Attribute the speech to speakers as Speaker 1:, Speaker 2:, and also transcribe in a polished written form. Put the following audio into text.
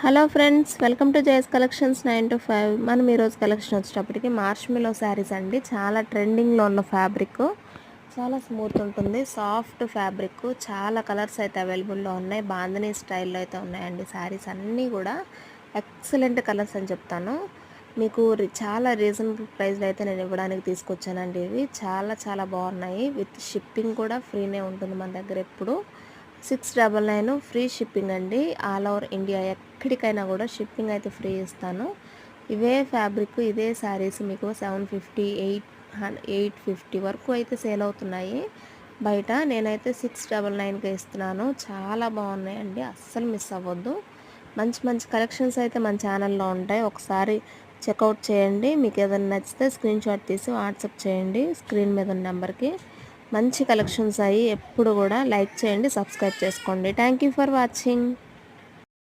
Speaker 1: Hello friends, welcome to JS collections 9 to 5. మనం ఈరోజు collection వచ్చేటప్పటికి మార్ష్మెలో శారీస్ అండి. చాలా ట్రెండింగ్లో ఉన్న ఫ్యాబ్రిక్, చాలా స్మూత్ ఉంటుంది, సాఫ్ట్ ఫ్యాబ్రిక్. చాలా కలర్స్ అయితే అవైలబుల్లో ఉన్నాయి. బాంధనీ స్టైల్లో అయితే ఉన్నాయండి. శారీస్ అన్నీ కూడా ఎక్సలెంట్ కలర్స్ అని చెప్తాను. మీకు చాలా రీజనబుల్ ప్రైస్లో అయితే నేను ఇవ్వడానికి తీసుకొచ్చానండి. ఇవి చాలా చాలా బాగున్నాయి. విత్ షిప్పింగ్ కూడా ఫ్రీనే ఉంటుంది మన దగ్గర ఎప్పుడు. 699 ఫ్రీ షిప్పింగ్ అండి. ఆల్ ఓవర్ ఇండియా ఎక్కడికైనా కూడా షిప్పింగ్ అయితే ఫ్రీ ఇస్తాను. ఇవే ఫ్యాబ్రిక్, ఇదే శారీస్ మీకు 750, 850 వరకు అయితే సేల్ అవుతున్నాయి బయట. నేనైతే 699కి ఇస్తున్నాను. చాలా బాగున్నాయండి, అస్సలు మిస్ అవ్వద్దు. మంచి మంచి కలెక్షన్స్ అయితే మన ఛానల్లో ఉంటాయి, ఒకసారి చెక్అవుట్ చేయండి. మీకు ఏదైనా నచ్చితే స్క్రీన్ షాట్ తీసి వాట్సాప్ చేయండి స్క్రీన్ మీద ఉన్న నెంబర్కి. మంచి కలెక్షన్స్ అయ్యి ఎప్పుడు కూడా లైక్ చేయండి, సబ్స్క్రైబ్ చేసుకోండి. Thank you for watching.